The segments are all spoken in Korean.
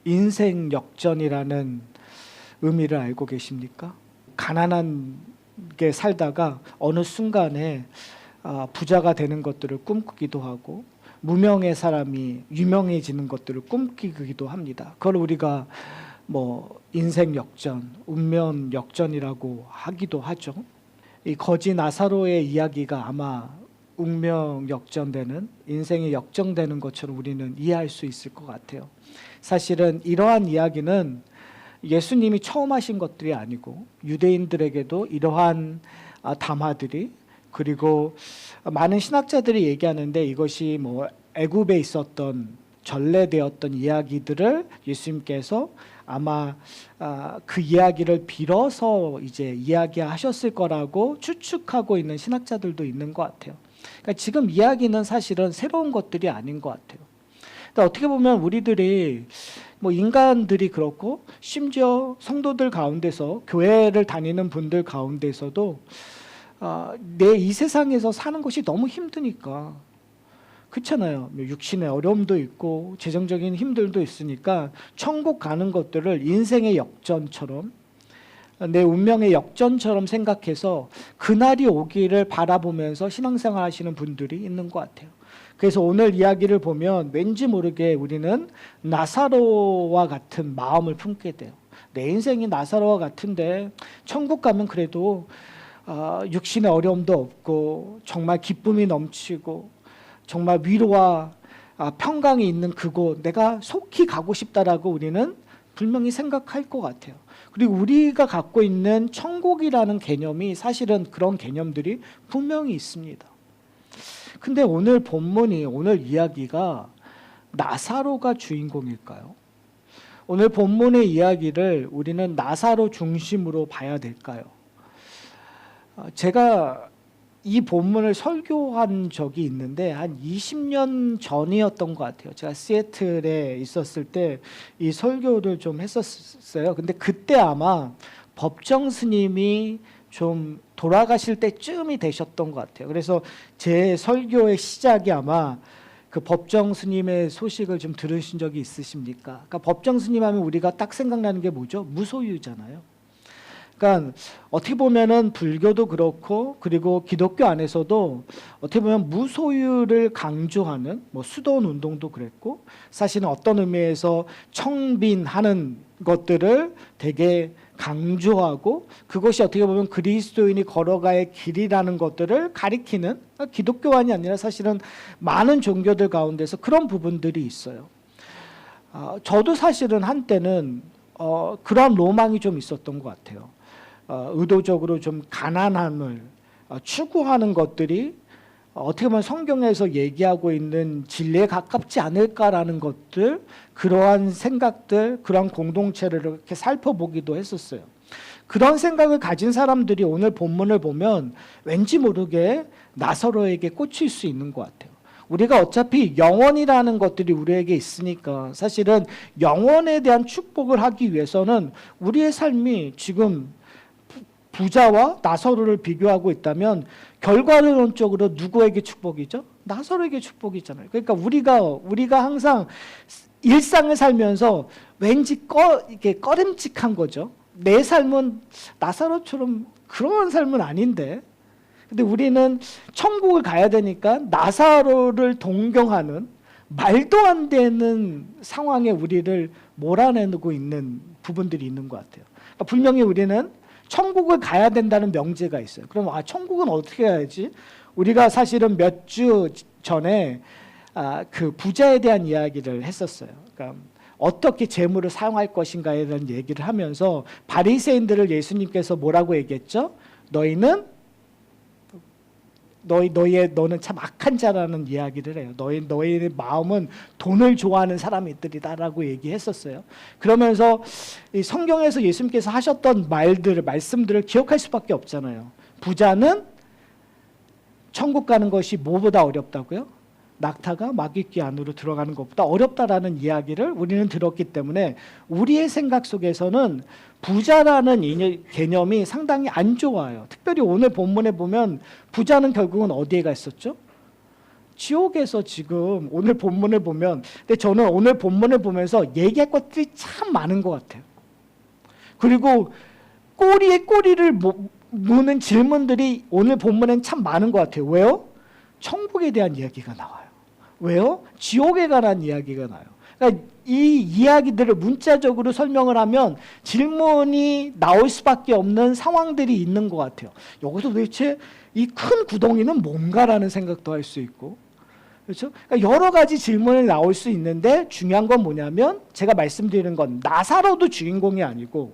인생 역전이라는 의미를 알고 계십니까? 가난하게 살다가 어느 순간에 부자가 되는 것들을 꿈꾸기도 하고 무명의 사람이 유명해지는 것들을 꿈꾸기도 합니다. 그걸 우리가 인생 역전, 운명 역전이라고 하기도 하죠. 이 거지 나사로의 이야기가 아마 운명 역전되는, 인생이 역전되는 것처럼 우리는 이해할 수 있을 것 같아요. 사실은 이러한 이야기는 예수님이 처음 하신 것들이 아니고 유대인들에게도 이러한 담화들이, 그리고 많은 신학자들이 얘기하는데 이것이 애굽에 있었던 전래되었던 이야기들을 예수님께서 아마 그 이야기를 빌어서 이제 이야기하셨을 거라고 추측하고 있는 신학자들도 있는 것 같아요. 그러니까 지금 이야기는 사실은 새로운 것들이 아닌 것 같아요. 근데 어떻게 보면 우리들이 인간들이 그렇고 심지어 성도들 가운데서 교회를 다니는 분들 가운데서도 내 이 세상에서 사는 것이 너무 힘드니까, 그렇잖아요. 육신의 어려움도 있고 재정적인 힘들도 있으니까 천국 가는 것들을 인생의 역전처럼, 내 운명의 역전처럼 생각해서 그날이 오기를 바라보면서 신앙생활 하시는 분들이 있는 것 같아요. 그래서 오늘 이야기를 보면 왠지 모르게 우리는 나사로와 같은 마음을 품게 돼요. 내 인생이 나사로와 같은데 천국 가면 그래도 육신의 어려움도 없고 정말 기쁨이 넘치고 정말 위로와 평강이 있는 그곳, 내가 속히 가고 싶다라고 우리는 분명히 생각할 것 같아요. 그리고 우리가 갖고 있는 천국이라는 개념이 사실은 그런 개념들이 분명히 있습니다. 근데 오늘 본문이, 오늘 이야기가 나사로가 주인공일까요? 오늘 본문의 이야기를 우리는 나사로 중심으로 봐야 될까요? 제가 이 본문을 설교한 적이 있는데 한 20년 전이었던 것 같아요. 제가 시애틀에 있었을 때 이 설교를 좀 했었어요. 근데 그때 아마 법정 스님이 좀 돌아가실 때쯤이 되셨던 것 같아요. 그래서 제 설교의 시작이 아마 그 법정 스님의 소식을 좀 들으신 적이 있으십니까? 그러니까 법정 스님 하면 우리가 딱 생각나는 게 뭐죠? 무소유잖아요. 그러니까 어떻게 보면은 불교도 그렇고, 그리고 기독교 안에서도 어떻게 보면 무소유를 강조하는 수도원 운동도 그랬고, 사실은 어떤 의미에서 청빈하는 것들을 되게 강조하고, 그것이 어떻게 보면 그리스도인이 걸어가야 길이라는 것들을 가리키는, 기독교만이 아니라 사실은 많은 종교들 가운데서 그런 부분들이 있어요. 저도 사실은 한때는 그런 로망이 좀 있었던 것 같아요. 의도적으로 좀 가난함을 추구하는 것들이 어떻게 보면 성경에서 얘기하고 있는 진리에 가깝지 않을까라는 것들, 그러한 생각들, 그러한 공동체를 이렇게 살펴보기도 했었어요. 그런 생각을 가진 사람들이 오늘 본문을 보면 왠지 모르게 나사로에게 꽂힐 수 있는 것 같아요. 우리가 어차피 영원이라는 것들이 우리에게 있으니까 사실은 영원에 대한 축복을 하기 위해서는 우리의 삶이 지금 부자와 나사로를 비교하고 있다면 결과론적으로 누구에게 축복이죠? 나사로에게 축복이잖아요. 그러니까 우리가 항상 일상을 살면서 왠지 이렇게 꺼림칙한 거죠. 내 삶은 나사로처럼 그런 삶은 아닌데, 근데 우리는 천국을 가야 되니까 나사로를 동경하는 말도 안 되는 상황에 우리를 몰아내고 있는 부분들이 있는 것 같아요. 그러니까 분명히 우리는 천국을 가야 된다는 명제가 있어요. 그럼 천국은 어떻게 가야지? 우리가 사실은 몇 주 전에 그 부자에 대한 이야기를 했었어요. 그러니까 어떻게 재물을 사용할 것인가에 대한 얘기를 하면서 바리새인들을 예수님께서 뭐라고 얘기했죠? 너는 참 악한 자라는 이야기를 해요. 너희의 마음은 돈을 좋아하는 사람들이다라고 얘기했었어요. 그러면서 이 성경에서 예수님께서 하셨던 말씀들을 기억할 수밖에 없잖아요. 부자는 천국 가는 것이 뭐보다 어렵다고요? 낙타가 마귀귀 안으로 들어가는 것보다 어렵다라는 이야기를 우리는 들었기 때문에 우리의 생각 속에서는 부자라는 개념이 상당히 안 좋아요. 특별히 오늘 본문에 보면 부자는 결국은 어디에 가 있었죠? 지옥에서 지금 오늘 본문을 보면, 근데 저는 오늘 본문을 보면서 얘기할 것들이 참 많은 것 같아요. 그리고 꼬리에 꼬리를 무는 질문들이 오늘 본문엔 참 많은 것 같아요. 왜요? 천국에 대한 이야기가 나와요. 왜요? 지옥에 관한 이야기가 나와요. 그러니까 이 이야기들을 문자적으로 설명을 하면 질문이 나올 수밖에 없는 상황들이 있는 것 같아요. 여기서 도대체 이 큰 구덩이는 뭔가라는 생각도 할 수 있고, 그렇죠? 그러니까 여러 가지 질문이 나올 수 있는데 중요한 건 뭐냐면 제가 말씀드리는 건 나사로도 주인공이 아니고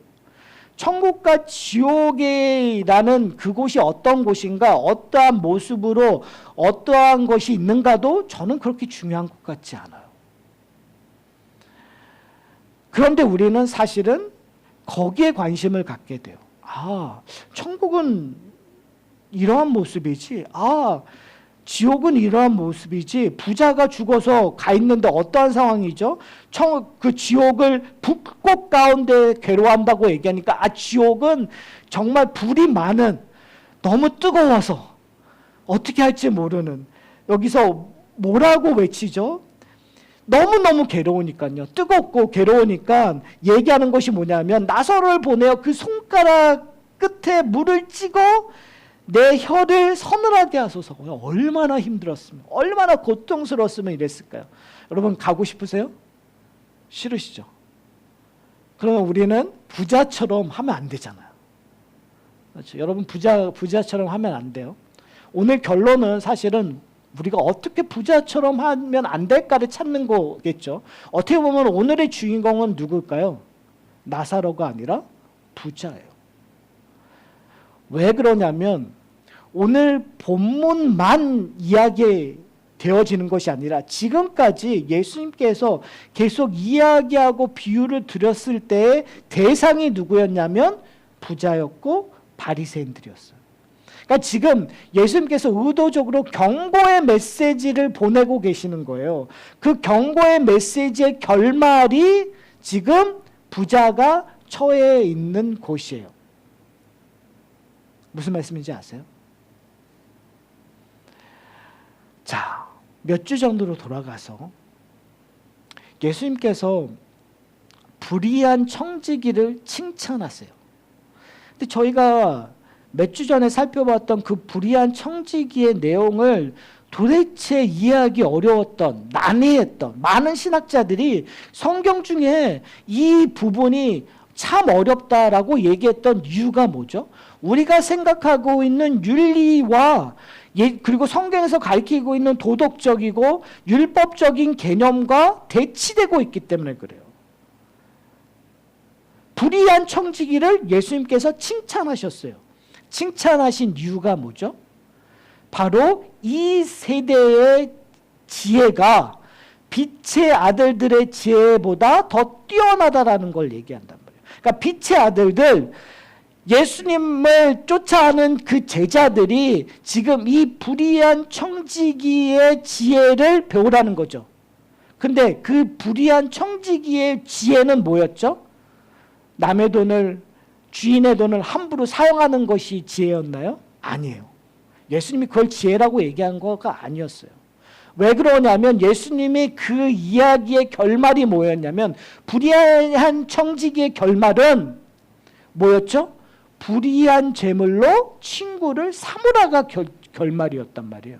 천국과 지옥이라는 그곳이 어떤 곳인가, 어떠한 모습으로 어떠한 것이 있는가도 저는 그렇게 중요한 것 같지 않아요. 그런데 우리는 사실은 거기에 관심을 갖게 돼요. 아, 천국은 이러한 모습이지. 아, 지옥은 이러한 모습이지. 부자가 죽어서 가 있는데 어떠한 상황이죠? 그 지옥을 불꽃 가운데 괴로워한다고 얘기하니까, 아, 지옥은 정말 불이 많은, 너무 뜨거워서 어떻게 할지 모르는, 여기서 뭐라고 외치죠? 너무너무 괴로우니까요. 뜨겁고 괴로우니까 얘기하는 것이 뭐냐면, 나사로를 보내어 그 손가락 끝에 물을 찍어 내 혀를 서늘하게 하소서. 얼마나 힘들었으면, 얼마나 고통스러웠으면 이랬을까요? 여러분 가고 싶으세요? 싫으시죠? 그러면 우리는 부자처럼 하면 안 되잖아요. 그렇죠? 여러분 부자처럼 하면 안 돼요. 오늘 결론은 사실은 우리가 어떻게 부자처럼 하면 안 될까를 찾는 거겠죠. 어떻게 보면 오늘의 주인공은 누굴까요? 나사로가 아니라 부자예요. 왜 그러냐면 오늘 본문만 이야기되어지는 것이 아니라 지금까지 예수님께서 계속 이야기하고 비유를 드렸을 때의 대상이 누구였냐면 부자였고 바리새인들이었어요. 그러니까 지금 예수님께서 의도적으로 경고의 메시지를 보내고 계시는 거예요. 그 경고의 메시지의 결말이 지금 부자가 처해 있는 곳이에요. 무슨 말씀인지 아세요? 자, 몇 주 전으로 돌아가서 예수님께서 불의한 청지기를 칭찬하세요. 근데 저희가 몇 주 전에 살펴봤던 그 불의한 청지기의 내용을 도대체 이해하기 어려웠던, 난해했던 많은 신학자들이 성경 중에 이 부분이 참 어렵다라고 얘기했던 이유가 뭐죠? 우리가 생각하고 있는 윤리와 그리고 성경에서 가르치고 있는 도덕적이고 율법적인 개념과 대치되고 있기 때문에 그래요. 불의한 청지기를 예수님께서 칭찬하셨어요. 칭찬하신 이유가 뭐죠? 바로 이 세대의 지혜가 빛의 아들들의 지혜보다 더 뛰어나다라는 걸 얘기한단 말이에요. 그러니까 빛의 아들들, 예수님을 쫓아하는 그 제자들이 지금 이 불의한 청지기의 지혜를 배우라는 거죠. 근데 그 불의한 청지기의 지혜는 뭐였죠? 남의 돈을, 주인의 돈을 함부로 사용하는 것이 지혜였나요? 아니에요. 예수님이 그걸 지혜라고 얘기한 거가 아니었어요. 왜 그러냐면 예수님이 그 이야기의 결말이 뭐였냐면, 불의한 청지기의 결말은 뭐였죠? 불의한 재물로 친구를 삼으라가 결말이었단 말이에요.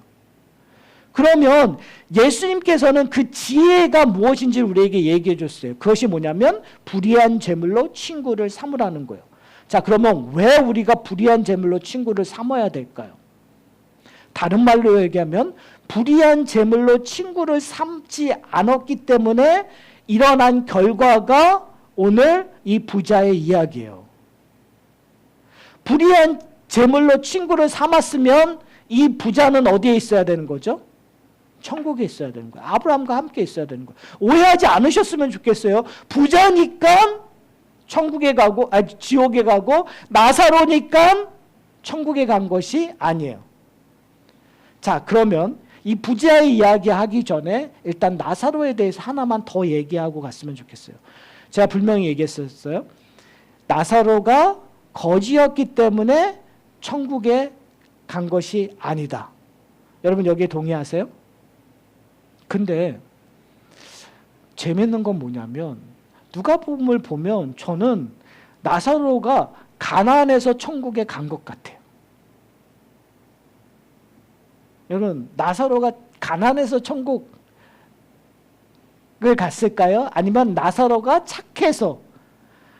그러면 예수님께서는 그 지혜가 무엇인지 우리에게 얘기해 줬어요. 그것이 뭐냐면 불의한 재물로 친구를 삼으라는 거예요. 자, 그러면 왜 우리가 불의한 재물로 친구를 삼아야 될까요? 다른 말로 얘기하면 불의한 재물로 친구를 삼지 않았기 때문에 일어난 결과가 오늘 이 부자의 이야기예요. 불의한 재물로 친구를 삼았으면 이 부자는 어디에 있어야 되는 거죠? 천국에 있어야 되는 거예요. 아브라함과 함께 있어야 되는 거예요. 오해하지 않으셨으면 좋겠어요. 부자니까 천국에 가고, 지옥에 가고, 나사로니까 천국에 간 것이 아니에요. 자, 그러면 이 부자의 이야기 하기 전에 일단 나사로에 대해서 하나만 더 얘기하고 갔으면 좋겠어요. 제가 분명히 얘기했었어요. 나사로가 거지였기 때문에 천국에 간 것이 아니다. 여러분 여기에 동의하세요? 근데 재밌는 건 뭐냐면 누가복음을 보면 저는 나사로가 가나안에서 천국에 간 것 같아요. 여러분, 나사로가 가나안에서 천국을 갔을까요? 아니면 나사로가 착해서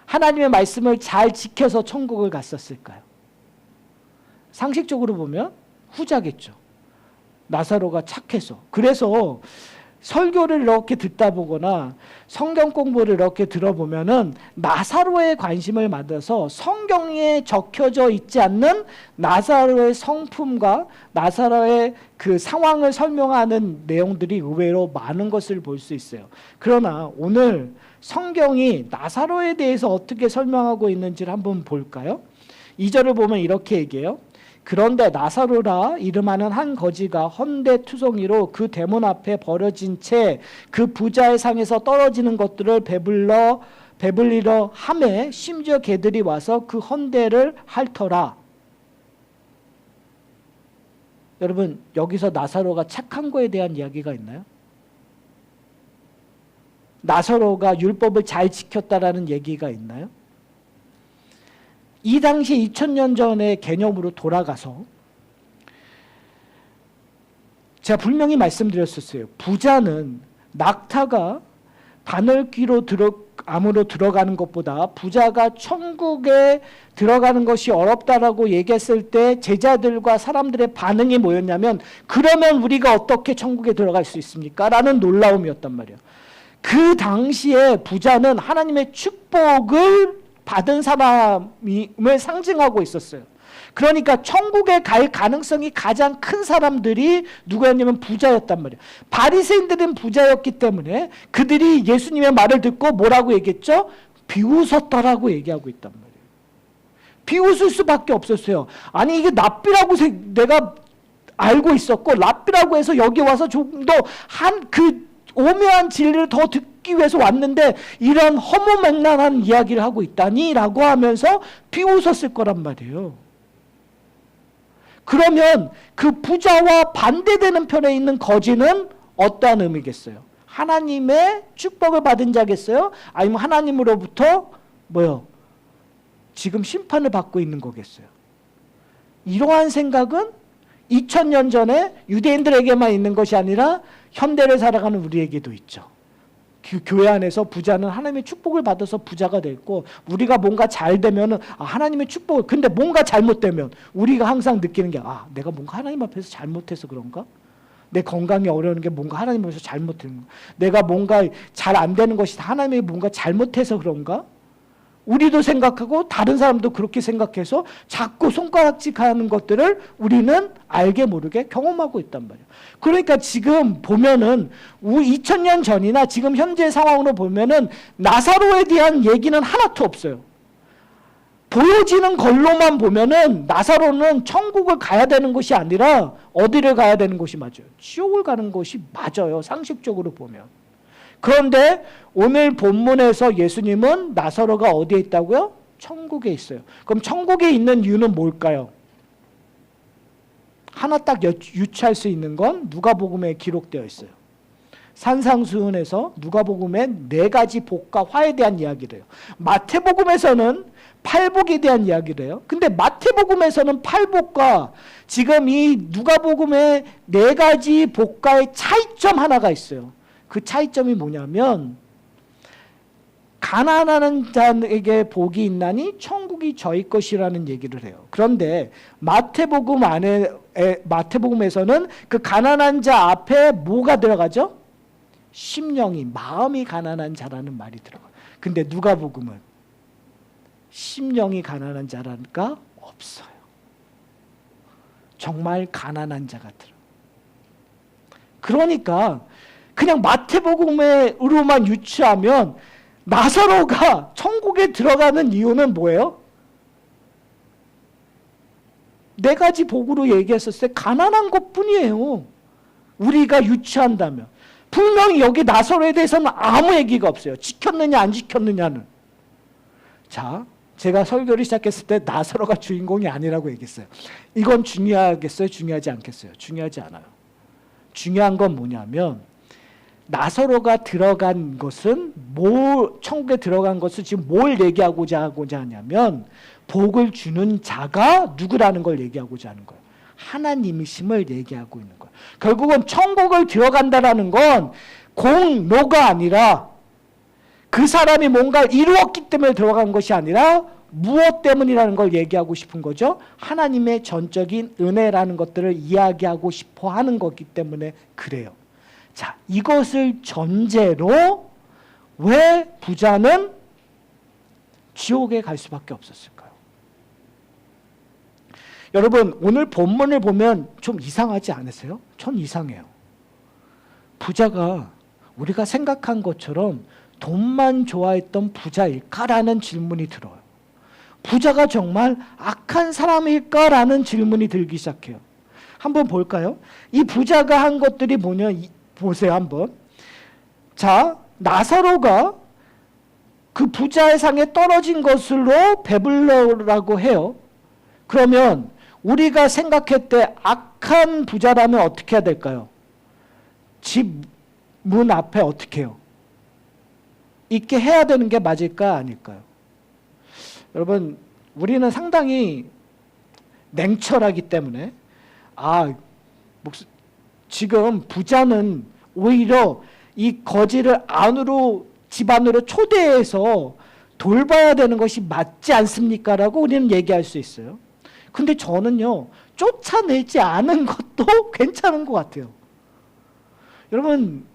하나님의 말씀을 잘 지켜서 천국을 갔었을까요? 상식적으로 보면 후자겠죠. 나사로가 착해서. 그래서 설교를 이렇게 듣다 보거나 성경 공부를 이렇게 들어보면은 나사로의 관심을 받아서 성경에 적혀져 있지 않는 나사로의 성품과 나사로의 그 상황을 설명하는 내용들이 의외로 많은 것을 볼 수 있어요. 그러나 오늘 성경이 나사로에 대해서 어떻게 설명하고 있는지를 한번 볼까요? 2절을 보면 이렇게 얘기해요. 그런데 나사로라 이름하는 한 거지가 헌데투성이로 그 대문 앞에 버려진 채 그 부자의 상에서 떨어지는 것들을 배불리러 하매 심지어 개들이 와서 그 헌데를 핥더라. 여러분, 여기서 나사로가 착한 거에 대한 이야기가 있나요? 나사로가 율법을 잘 지켰다라는 얘기가 있나요? 이 당시 2000년 전의 개념으로 돌아가서 제가 분명히 말씀드렸었어요. 부자는 낙타가 바늘귀로 암으로 들어가는 것보다 부자가 천국에 들어가는 것이 어렵다라고 얘기했을 때 제자들과 사람들의 반응이 뭐였냐면 그러면 우리가 어떻게 천국에 들어갈 수 있습니까? 라는 놀라움이었단 말이에요. 그 당시에 부자는 하나님의 축복을 받은 사람을 상징하고 있었어요. 그러니까 천국에 갈 가능성이 가장 큰 사람들이 누구였냐면 부자였단 말이에요. 바리새인들은 부자였기 때문에 그들이 예수님의 말을 듣고 뭐라고 얘기했죠? 비웃었다라고 얘기하고 있단 말이에요. 비웃을 수밖에 없었어요. 아니 이게 랍비라고 내가 알고 있었고 랍비라고 해서 여기 와서 좀 더 그 오묘한 진리를 더 듣기 위해서 왔는데 이런 허무맹랑한 이야기를 하고 있다니 라고 하면서 비웃었을 거란 말이에요. 그러면 그 부자와 반대되는 편에 있는 거지는 어떠한 의미겠어요? 하나님의 축복을 받은 자겠어요? 아니면 하나님으로부터 뭐요? 지금 심판을 받고 있는 거겠어요? 이러한 생각은 2000년 전에 유대인들에게만 있는 것이 아니라 현대를 살아가는 우리에게도 있죠. 교회 안에서 부자는 하나님의 축복을 받아서 부자가 됐고 우리가 뭔가 잘 되면은 하나님의 축복을 근데 뭔가 잘못되면 우리가 항상 느끼는 게 내가 뭔가 하나님 앞에서 잘못해서 그런가? 내 건강이 어려운 게 뭔가 하나님 앞에서 잘못된 거. 내가 뭔가 잘 안 되는 것이 하나님이 뭔가 잘못해서 그런가? 우리도 생각하고 다른 사람도 그렇게 생각해서 자꾸 손가락질하는 것들을 우리는 알게 모르게 경험하고 있단 말이에요. 그러니까 지금 보면은 2000년 전이나 지금 현재 상황으로 보면은 나사로에 대한 얘기는 하나도 없어요. 보여지는 걸로만 보면은 나사로는 천국을 가야 되는 것이 아니라 어디를 가야 되는 것이 맞아요? 지옥을 가는 것이 맞아요. 상식적으로 보면. 그런데 오늘 본문에서 예수님은 나사로가 어디에 있다고요? 천국에 있어요. 그럼 천국에 있는 이유는 뭘까요? 하나 딱 유추할 수 있는 건 누가복음에 기록되어 있어요. 산상수훈에서 누가복음에 4가지 복과 화에 대한 이야기를 해요. 마태복음에서는 팔복에 대한 이야기를 해요. 근데 마태복음에서는 팔복과 지금 이 누가복음의 4가지 복과의 차이점 하나가 있어요. 그 차이점이 뭐냐면 가난하는 자에게 복이 있나니 천국이 저희 것이라는 얘기를 해요. 그런데 마태복음에서는 그 가난한 자 앞에 뭐가 들어가죠? 심령이 마음이 가난한 자라는 말이 들어가요. 근데 누가복음은 심령이 가난한 자라니까 없어요. 정말 가난한 자가 들어요. 그러니까 그냥 마태복음으로만 유추하면 나사로가 천국에 들어가는 이유는 뭐예요? 4가지 복으로 얘기했었을 때 가난한 것뿐이에요. 우리가 유추한다면. 분명히 여기 나사로에 대해서는 아무 얘기가 없어요. 지켰느냐 안 지켰느냐는. 자, 제가 설교를 시작했을 때 나사로가 주인공이 아니라고 얘기했어요. 이건 중요하겠어요? 중요하지 않겠어요? 중요하지 않아요. 중요한 건 뭐냐면 나사로가 들어간 것은 천국에 들어간 것은 지금 뭘 얘기하고자 하냐면 복을 주는 자가 누구라는 걸 얘기하고자 하는 거예요. 하나님이심을 얘기하고 있는 거예요. 결국은 천국을 들어간다라는 건 공로가 아니라 그 사람이 뭔가 이루었기 때문에 들어간 것이 아니라 무엇 때문이라는 걸 얘기하고 싶은 거죠. 하나님의 전적인 은혜라는 것들을 이야기하고 싶어 하는 거기 때문에 그래요. 자, 이것을 전제로 왜 부자는 지옥에 갈 수밖에 없었을까요? 여러분, 오늘 본문을 보면 좀 이상하지 않으세요? 전 이상해요. 부자가 우리가 생각한 것처럼 돈만 좋아했던 부자일까라는 질문이 들어요. 부자가 정말 악한 사람일까라는 질문이 들기 시작해요. 한번 볼까요? 이 부자가 한 것들이 뭐냐, 보세요 한번. 자, 나사로가 그 부자의 상에 떨어진 것으로 배불러라고 해요. 그러면 우리가 생각했을 악한 부자라면 어떻게 해야 될까요? 집 문 앞에 어떻게 해요? 있게 해야 되는 게 맞을까 아닐까요? 여러분, 우리는 상당히 냉철하기 때문에 지금 부자는 오히려 이 거지를 집 안으로 초대해서 돌봐야 되는 것이 맞지 않습니까? 라고 우리는 얘기할 수 있어요. 근데 저는요, 쫓아내지 않은 것도 괜찮은 것 같아요. 여러분,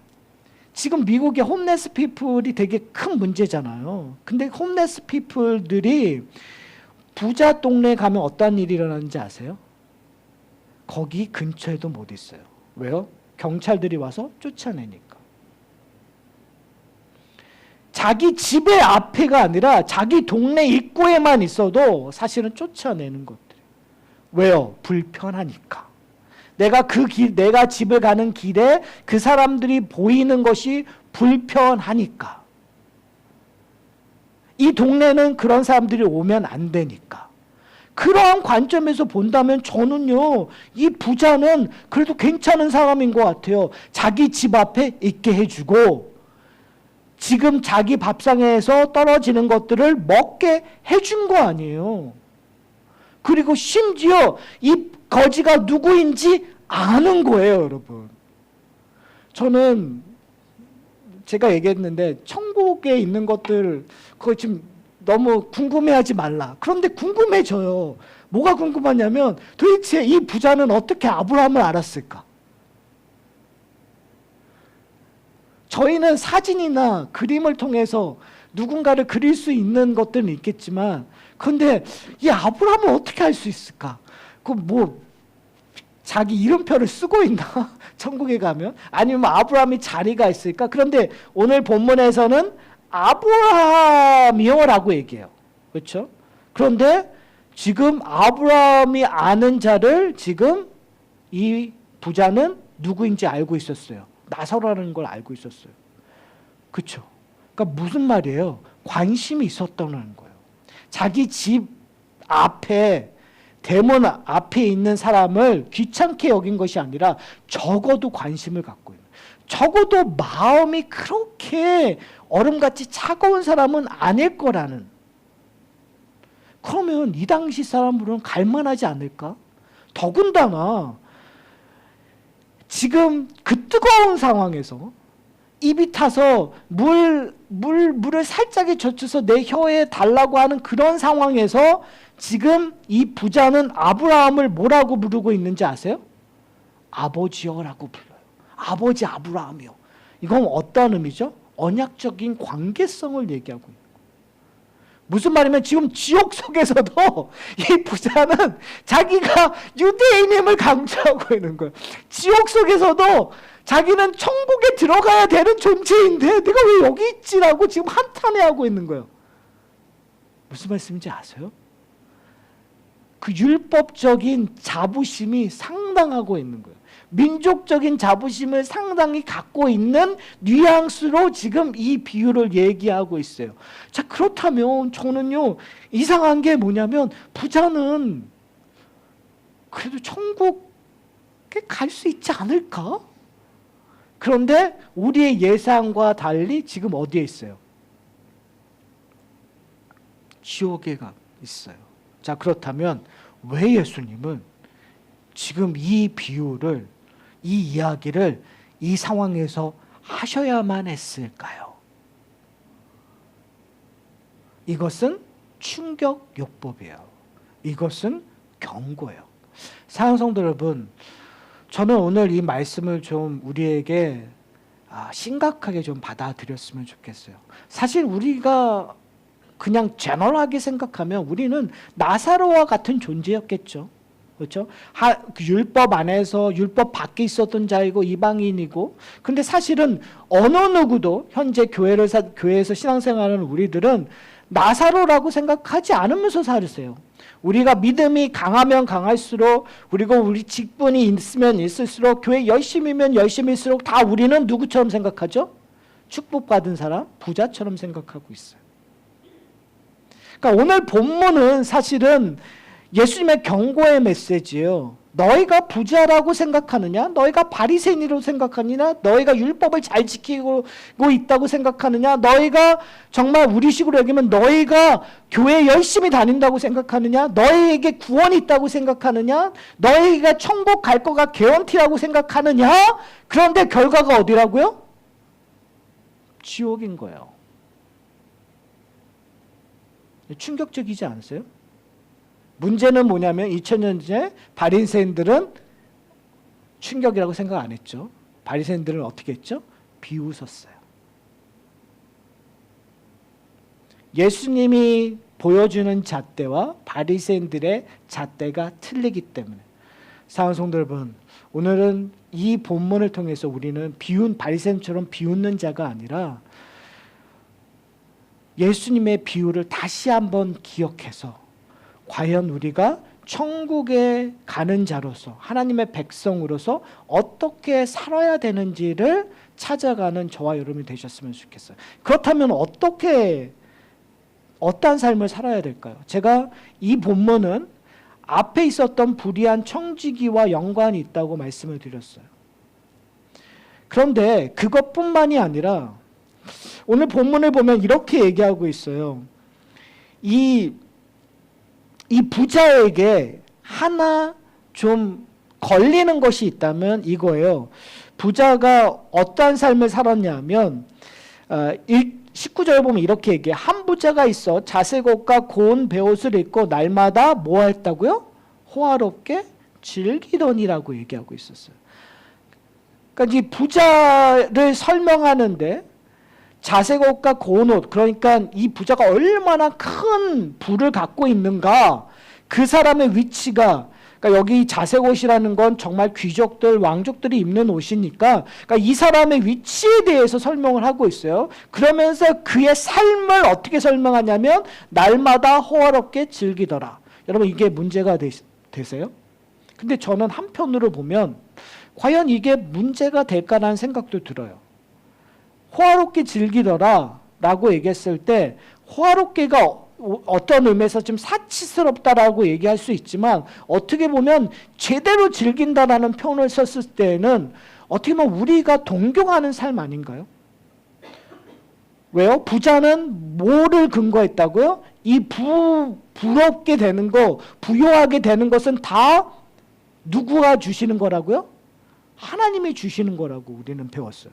지금 미국의 홈레스 피플이 되게 큰 문제잖아요. 근데 홈레스 피플들이 부자 동네에 가면 어떤 일이 일어나는지 아세요? 거기 근처에도 못 있어요. 왜요? 경찰들이 와서 쫓아내니까. 자기 집의 앞에가 아니라 자기 동네 입구에만 있어도 사실은 쫓아내는 것들이에요. 왜요? 불편하니까. 내가 집을 가는 길에 그 사람들이 보이는 것이 불편하니까. 이 동네는 그런 사람들이 오면 안 되니까. 그러한 관점에서 본다면 저는요, 이 부자는 그래도 괜찮은 사람인 것 같아요. 자기 집 앞에 있게 해주고 지금 자기 밥상에서 떨어지는 것들을 먹게 해준 거 아니에요. 그리고 심지어 이 거지가 누구인지 아는 거예요, 여러분. 저는 제가 얘기했는데 천국에 있는 것들 그거 지금 너무 궁금해하지 말라. 그런데 궁금해져요. 뭐가 궁금하냐면 도대체 이 부자는 어떻게 아브라함을 알았을까? 저희는 사진이나 그림을 통해서 누군가를 그릴 수 있는 것들은 있겠지만 근데 이 아브라함을 어떻게 알 수 있을까? 자기 이름표를 쓰고 있나? 천국에 가면? 아니면 아브라함이 자리가 있을까? 그런데 오늘 본문에서는 아브라함이요라고 얘기해요. 그렇죠? 그런데 지금 아브라함이 아는 자를 지금 이 부자는 누구인지 알고 있었어요. 나사로라는 걸 알고 있었어요. 그렇죠? 그러니까 무슨 말이에요? 관심이 있었다는 거예요. 자기 집 앞에 대문 앞에 있는 사람을 귀찮게 여긴 것이 아니라 적어도 관심을 갖고 있는, 적어도 마음이 그렇게 얼음같이 차가운 사람은 아닐 거라는. 그러면 이 당시 사람들은 갈만하지 않을까? 더군다나 지금 그 뜨거운 상황에서 입이 타서 물을 살짝에 젖혀서 내 혀에 달라고 하는 그런 상황에서 지금 이 부자는 아브라함을 뭐라고 부르고 있는지 아세요? 아버지여라고 불러요. 아버지 아브라함이요. 이건 어떤 의미죠? 언약적인 관계성을 얘기하고 있는 거예요. 무슨 말이면 지금 지옥 속에서도 이 부자는 자기가 유대인임을 강조하고 있는 거예요. 지옥 속에서도 자기는 천국에 들어가야 되는 존재인데 내가 왜 여기 있지라고 지금 한탄해하고 있는 거예요. 무슨 말씀인지 아세요? 그 율법적인 자부심이 상당하고 있는 거예요. 민족적인 자부심을 상당히 갖고 있는 뉘앙스로 지금 이 비유를 얘기하고 있어요. 자, 그렇다면 저는요, 이상한 게 뭐냐면 부자는 그래도 천국에 갈 수 있지 않을까? 그런데 우리의 예상과 달리 지금 어디에 있어요? 지옥에 있어요. 자, 그렇다면 왜 예수님은 지금 이 비유를, 이 이야기를 이 상황에서 하셔야만 했을까요? 이것은 충격요법이에요. 이것은 경고예요. 사랑하는 성도 여러분, 저는 오늘 이 말씀을 좀 우리에게 심각하게 좀 받아들였으면 좋겠어요. 사실 우리가 그냥 제너럴하게 생각하면 우리는 나사로와 같은 존재였겠죠. 그렇죠? 율법 안에서 율법 밖에 있었던 자이고 이방인이고, 근데 사실은 어느 누구도 현재 교회에서 신앙생활하는 우리들은 나사로라고 생각하지 않으면서 살으세요. 우리가 믿음이 강하면 강할수록, 그리고 우리 직분이 있으면 있을수록, 교회 열심히면 열심일수록 다 우리는 누구처럼 생각하죠? 축복받은 사람, 부자처럼 생각하고 있어요. 그러니까 오늘 본문은 사실은 예수님의 경고의 메시지예요. 너희가 부자라고 생각하느냐? 너희가 바리새인이라고 생각하느냐? 너희가 율법을 잘 지키고 있다고 생각하느냐? 너희가 정말 우리식으로 여기면 너희가 교회 열심히 다닌다고 생각하느냐? 너희에게 구원이 있다고 생각하느냐? 너희가 천국 갈 거가 개런티라고 생각하느냐? 그런데 결과가 어디라고요? 지옥인 거예요. 충격적이지 않으세요? 문제는 뭐냐면 2000년 전에 바리새인들은 충격이라고 생각 안 했죠. 바리새인들은 어떻게 했죠? 비웃었어요. 예수님이 보여주는 잣대와 바리새인들의 잣대가 틀리기 때문에, 사랑하는 성도 여러분, 오늘은 이 본문을 통해서 우리는 바리새인처럼 비웃는 자가 아니라 예수님의 비유를 다시 한번 기억해서 과연 우리가 천국에 가는 자로서, 하나님의 백성으로서 어떻게 살아야 되는지를 찾아가는 저와 여러분이 되셨으면 좋겠어요. 그렇다면 어떠한 삶을 살아야 될까요? 제가 이 본문은 앞에 있었던 불의한 청지기와 연관이 있다고 말씀을 드렸어요. 그런데 그것뿐만이 아니라 오늘 본문을 보면 이렇게 얘기하고 있어요. 이 부자에게 하나 좀 걸리는 것이 있다면 이거예요. 부자가 어떠한 삶을 살았냐면 19절에 보면 이렇게 얘기해요. 한 부자가 있어 자색 옷과 고운 베옷을 입고 날마다 뭐 했다고요? 호화롭게 즐기더니라고 얘기하고 있었어요. 그러니까 이 부자를 설명하는데 자색 옷과 고운 옷, 그러니까 이 부자가 얼마나 큰 부를 갖고 있는가, 그 사람의 위치가, 그러니까 여기 자색 옷이라는 건 정말 귀족들, 왕족들이 입는 옷이니까, 그러니까 이 사람의 위치에 대해서 설명을 하고 있어요. 그러면서 그의 삶을 어떻게 설명하냐면 날마다 호화롭게 즐기더라. 여러분, 이게 문제가 되세요? 근데 저는 한편으로 보면 과연 이게 문제가 될까라는 생각도 들어요. 호화롭게 즐기더라 라고 얘기했을 때, 호화롭게가 어떤 의미에서 좀 사치스럽다라고 얘기할 수 있지만, 어떻게 보면 제대로 즐긴다라는 표현을 썼을 때는 어떻게 보면 우리가 동경하는 삶 아닌가요? 왜요? 부자는 뭐를 근거했다고요? 이 부럽게 되는 거, 부요하게 되는 것은 다 누구가 주시는 거라고요? 하나님이 주시는 거라고 우리는 배웠어요.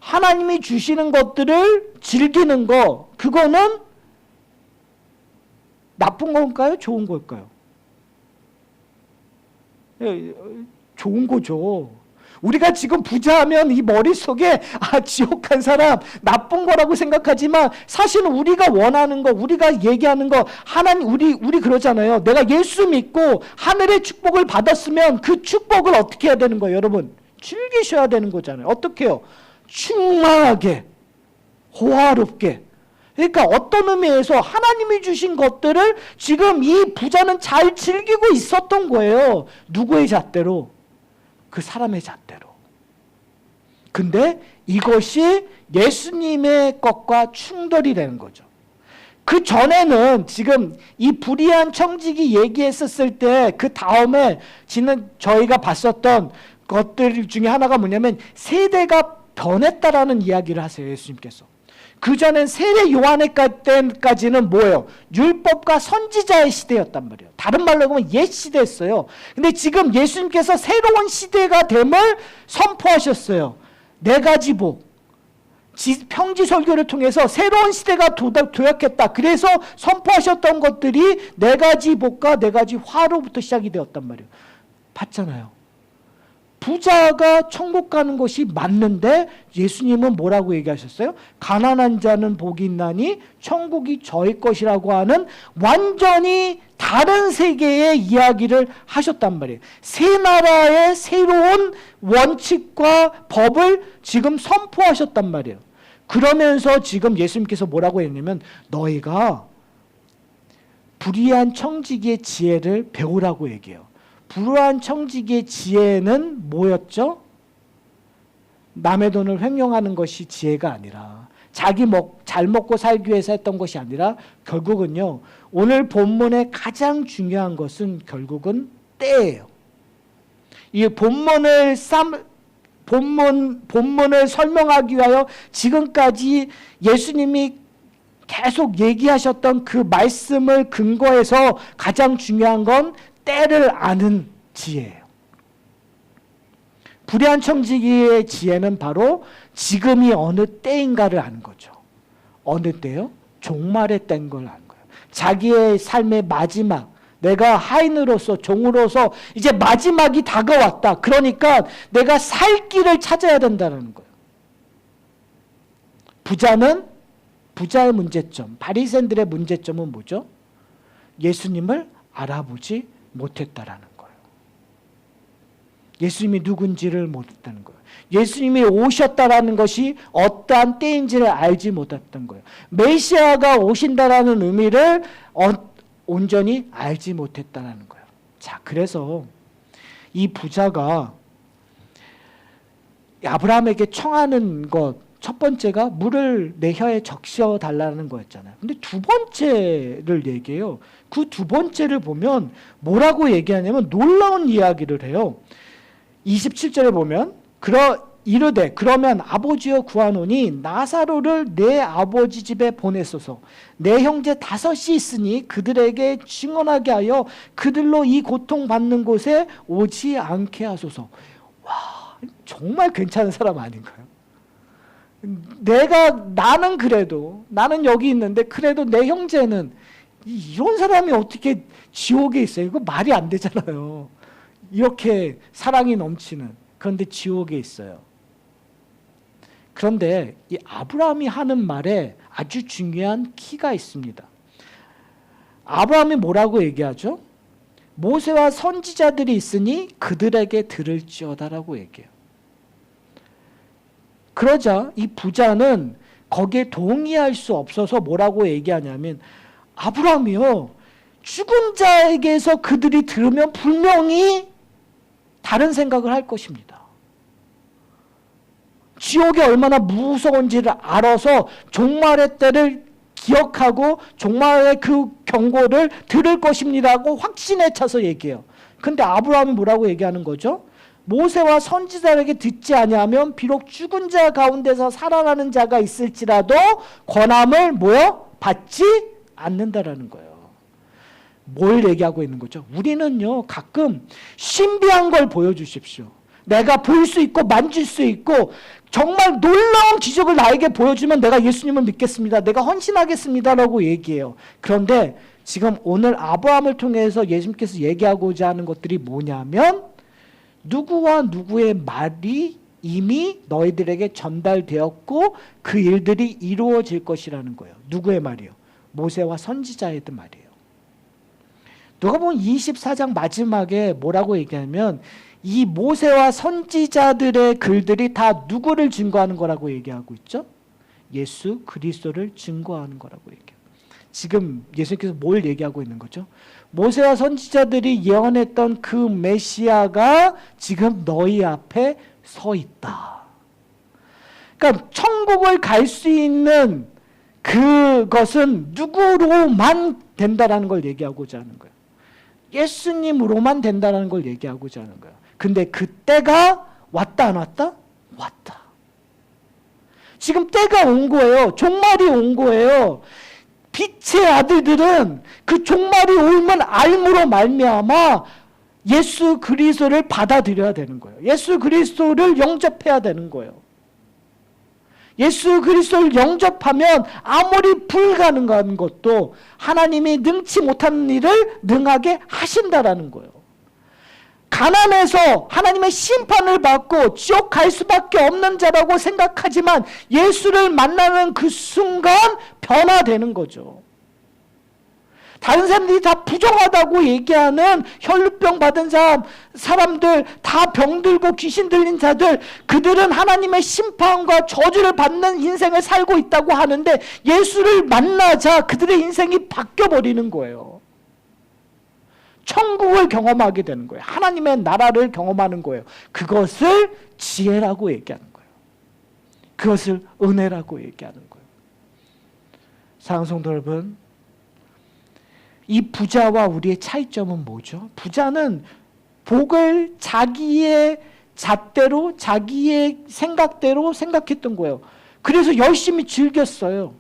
하나님이 주시는 것들을 즐기는 거, 그거는 나쁜 걸까요? 좋은 걸까요? 좋은 거죠. 우리가 지금 부자하면 이 머릿속에 지옥 간 사람 나쁜 거라고 생각하지만, 사실은 우리가 원하는 거, 우리가 얘기하는 거, 하나님, 우리 그러잖아요. 내가 예수 믿고 하늘의 축복을 받았으면 그 축복을 어떻게 해야 되는 거예요, 여러분? 즐기셔야 되는 거잖아요. 어떻게 해요? 충만하게, 호화롭게. 그러니까 어떤 의미에서 하나님이 주신 것들을 지금 이 부자는 잘 즐기고 있었던 거예요. 누구의 잣대로? 그 사람의 잣대로. 근데 이것이 예수님의 것과 충돌이 되는 거죠. 그 전에는 지금 이 불의한 청지기 얘기했었을 때 그 다음에 저희가 봤었던 것들 중에 하나가 뭐냐면 세대가 변했다라는 이야기를 하세요. 예수님께서. 그전엔 세례 요한의 때까지는 뭐예요? 율법과 선지자의 시대였단 말이에요. 다른 말로 하면 옛 시대였어요. 근데 지금 예수님께서 새로운 시대가 됨을 선포하셨어요. 네 가지 복. 평지 설교를 통해서 새로운 시대가 도약했다. 그래서 선포하셨던 것들이 네 가지 복과 네 가지 화로부터 시작이 되었단 말이에요. 봤잖아요. 부자가 천국 가는 것이 맞는데 예수님은 뭐라고 얘기하셨어요? 가난한 자는 복이 있나니 천국이 저희 것이라고 하는 완전히 다른 세계의 이야기를 하셨단 말이에요. 새 나라의 새로운 원칙과 법을 지금 선포하셨단 말이에요. 그러면서 지금 예수님께서 뭐라고 했냐면 너희가 불의한 청지기의 지혜를 배우라고 얘기해요. 불의한 청지기의 지혜는 뭐였죠? 남의 돈을 횡령하는 것이 지혜가 아니라 잘 먹고 살기 위해서 했던 것이 아니라 결국은요. 오늘 본문의 가장 중요한 것은 결국은 때예요. 이 본문을 설명하기 위하여 지금까지 예수님이 계속 얘기하셨던 그 말씀을 근거해서 가장 중요한 건 때를 아는 지혜예요. 불의한 청지기의 지혜는 바로 지금이 어느 때인가를 아는 거죠. 어느 때요? 종말의 때인 걸 아는 거예요. 자기의 삶의 마지막, 내가 하인으로서 종으로서 이제 마지막이 다가왔다. 그러니까 내가 살 길을 찾아야 된다는 거예요. 부자의 문제점, 바리새인들의 문제점은 뭐죠? 예수님을 알아보지 못했다라는 거예요. 예수님이 누군지를 못했다는 거예요. 예수님이 오셨다라는 것이 어떠한 때인지를 알지 못했던 거예요. 메시아가 오신다라는 의미를 온전히 알지 못했다라는 거예요. 자, 그래서 이 부자가 아브라함에게 청하는 것 첫 번째가 물을 내 혀에 적셔 달라는 거였잖아요. 근데 두 번째를 얘기해요. 그 두 번째를 보면 뭐라고 얘기하냐면 놀라운 이야기를 해요. 27절에 보면 이르되 그러면 아버지여 구하노니 나사로를 내 아버지 집에 보내소서. 내 형제 5이 있으니 그들에게 증언하게 하여 그들로 이 고통받는 곳에 오지 않게 하소서. 와, 정말 괜찮은 사람 아닌가요? 나는 여기 있는데 그래도 내 형제는 이런 사람이 어떻게 지옥에 있어요? 이거 말이 안 되잖아요. 이렇게 사랑이 넘치는. 그런데 지옥에 있어요. 그런데 이 아브라함이 하는 말에 아주 중요한 키가 있습니다. 아브라함이 뭐라고 얘기하죠? 모세와 선지자들이 있으니 그들에게 들을지어다라고 얘기해요. 그러자 이 부자는 거기에 동의할 수 없어서 뭐라고 얘기하냐면 아브라함이요. 죽은 자에게서 그들이 들으면 분명히 다른 생각을 할 것입니다. 지옥이 얼마나 무서운지를 알아서 종말의 때를 기억하고 종말의 그 경고를 들을 것입니다라고 확신에 차서 얘기해요. 근데 아브라함이 뭐라고 얘기하는 거죠? 모세와 선지자에게 듣지 아니하면 비록 죽은 자 가운데서 살아나는 자가 있을지라도 권함을 받지 않는다라는 거예요. 뭘 얘기하고 있는 거죠? 우리는요 가끔 신비한 걸 보여주십시오. 내가 볼 수 있고 만질 수 있고 정말 놀라운 기적을 나에게 보여주면 내가 예수님을 믿겠습니다. 내가 헌신하겠습니다라고 얘기해요. 그런데 지금 오늘 아브라함을 통해서 예수님께서 얘기하고자 하는 것들이 뭐냐면 누구와 누구의 말이 이미 너희들에게 전달되었고 그 일들이 이루어질 것이라는 거예요. 누구의 말이요? 모세와 선지자의 말이에요. 누가 보면 24장 마지막에 뭐라고 얘기하면 이 모세와 선지자들의 글들이 다 누구를 증거하는 거라고 얘기하고 있죠? 예수 그리스도를 증거하는 거라고 얘기해요. 지금 예수님께서 뭘 얘기하고 있는 거죠? 모세와 선지자들이 예언했던 그 메시아가 지금 너희 앞에 서 있다. 그러니까 천국을 갈 수 있는 그것은 누구로만 된다라는 걸 얘기하고자 하는 거예요. 예수님으로만 된다는 걸 얘기하고자 하는 거예요. 근데 그 때가 왔다 안 왔다? 왔다. 지금 때가 온 거예요. 종말이 온 거예요. 빛의 아들들은 그 종말이 오면 알므로 말미암아 예수 그리스도를 받아들여야 되는 거예요. 예수 그리스도를 영접해야 되는 거예요. 예수 그리스도를 영접하면 아무리 불가능한 것도 하나님이 능치 못하는 일을 능하게 하신다라는 거예요. 가난해서 하나님의 심판을 받고 지옥 갈 수밖에 없는 자라고 생각하지만 예수를 만나는 그 순간 변화되는 거죠. 다른 사람들이 다 부정하다고 얘기하는 혈루병 받은 사람들, 다 병들고 귀신 들린 자들, 그들은 하나님의 심판과 저주를 받는 인생을 살고 있다고 하는데 예수를 만나자 그들의 인생이 바뀌어버리는 거예요. 천국을 경험하게 되는 거예요. 하나님의 나라를 경험하는 거예요. 그것을 지혜라고 얘기하는 거예요. 그것을 은혜라고 얘기하는 거예요. 사랑하는 성도 여러분, 이 부자와 우리의 차이점은 뭐죠? 부자는 복을 자기의 잣대로, 자기의 생각대로 생각했던 거예요. 그래서 열심히 즐겼어요.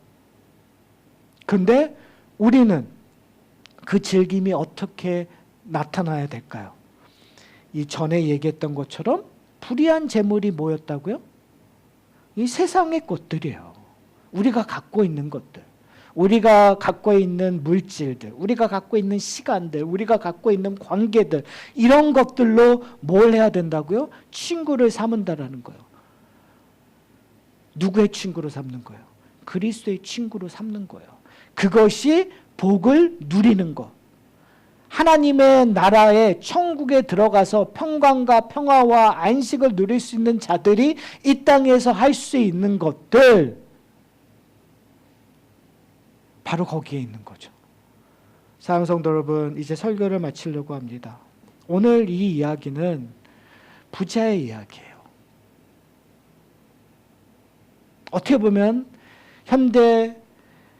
근데 우리는 그 즐김이 어떻게 나타나야 될까요? 이 전에 얘기했던 것처럼 불의한 재물이 뭐였다고요? 이 세상의 것들이에요. 우리가 갖고 있는 것들. 우리가 갖고 있는 물질들, 우리가 갖고 있는 시간들, 우리가 갖고 있는 관계들, 이런 것들로 뭘 해야 된다고요? 친구를 삼는다라는 거예요. 누구의 친구로 삼는 거예요? 그리스도의 친구로 삼는 거예요. 그것이 복을 누리는 것. 하나님의 나라에 천국에 들어가서 평강과 평화와 안식을 누릴 수 있는 자들이 이 땅에서 할 수 있는 것들, 바로 거기에 있는 거죠. 사랑하는 성도 여러분, 이제 설교를 마치려고 합니다. 오늘 이 이야기는 부자의 이야기예요. 어떻게 보면 현대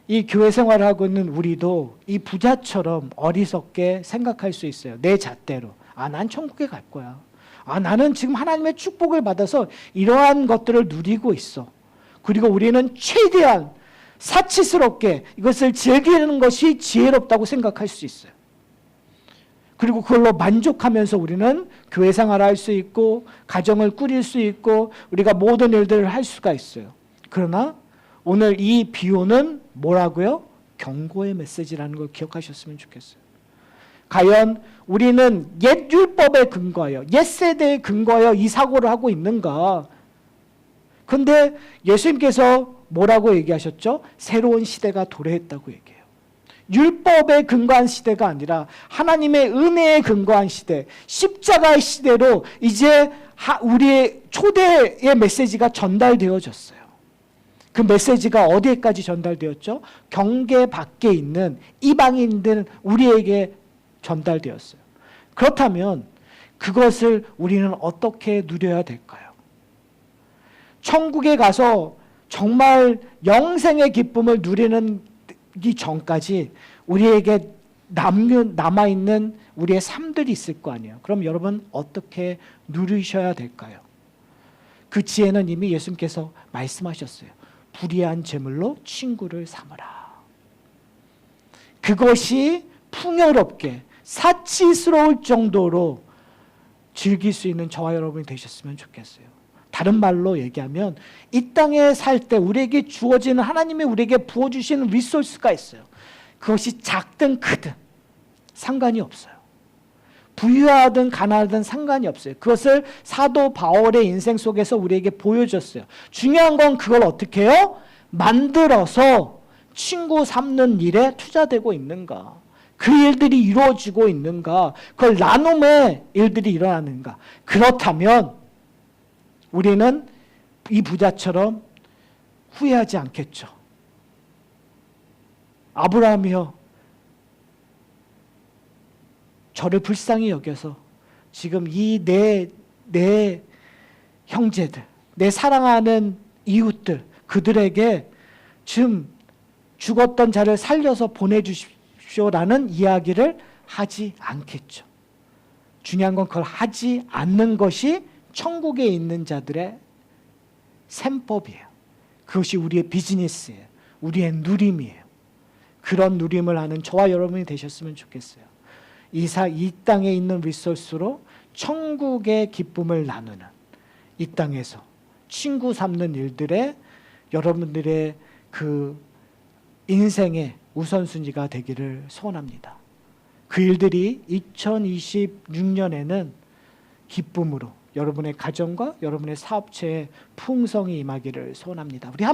이 교회 생활을 하고 있는 우리도 이 부자처럼 어리석게 생각할 수 있어요. 내 잣대로. 난 천국에 갈 거야. 나는 지금 하나님의 축복을 받아서 이러한 것들을 누리고 있어. 그리고 우리는 최대한 사치스럽게 이것을 즐기는 것이 지혜롭다고 생각할 수 있어요. 그리고 그걸로 만족하면서 우리는 교회 생활을 할 수 있고 가정을 꾸릴 수 있고 우리가 모든 일들을 할 수가 있어요. 그러나 오늘 이 비유는 뭐라고요? 경고의 메시지라는 걸 기억하셨으면 좋겠어요. 과연 우리는 옛 율법에 근거하여, 옛 세대에 근거하여 이 사고를 하고 있는가? 근데 예수님께서 뭐라고 얘기하셨죠? 새로운 시대가 도래했다고 얘기해요. 율법에 근거한 시대가 아니라 하나님의 은혜에 근거한 시대, 십자가의 시대로 이제 우리의 초대의 메시지가 전달되어졌어요. 그 메시지가 어디에까지 전달되었죠? 경계 밖에 있는 이방인들 우리에게 전달되었어요. 그렇다면 그것을 우리는 어떻게 누려야 될까요? 천국에 가서 정말 영생의 기쁨을 누리는 이 전까지 우리에게 남아있는 우리의 삶들이 있을 거 아니에요. 그럼 여러분 어떻게 누리셔야 될까요? 그 지혜는 이미 예수님께서 말씀하셨어요. 불의한 재물로 친구를 삼으라. 그것이 풍요롭게 사치스러울 정도로 즐길 수 있는 저와 여러분이 되셨으면 좋겠어요. 다른 말로 얘기하면 이 땅에 살 때 우리에게 주어지는 하나님이 우리에게 부어주시는 리소스가 있어요. 그것이 작든 크든 상관이 없어요. 부유하든 가난하든 상관이 없어요. 그것을 사도 바울의 인생 속에서 우리에게 보여줬어요. 중요한 건 그걸 어떻게 해요? 만들어서 친구 삼는 일에 투자되고 있는가? 그 일들이 이루어지고 있는가? 그걸 나눔의 일들이 일어나는가? 그렇다면 우리는 이 부자처럼 후회하지 않겠죠. 아브라함이요, 저를 불쌍히 여겨서 지금 이 내 형제들, 내 사랑하는 이웃들, 그들에게 지금 죽었던 자를 살려서 보내주십시오라는 이야기를 하지 않겠죠. 중요한 건 그걸 하지 않는 것이 천국에 있는 자들의 셈법이에요. 그것이 우리의 비즈니스예요. 우리의 누림이에요. 그런 누림을 하는 저와 여러분이 되셨으면 좋겠어요. 이 땅에 있는 리소스로 천국의 기쁨을 나누는, 이 땅에서 친구 삼는 일들에 여러분들의 그 인생의 우선순위가 되기를 소원합니다. 그 일들이 2026년에는 기쁨으로 여러분의 가정과 여러분의 사업체에 풍성이 임하기를 소원합니다. 우리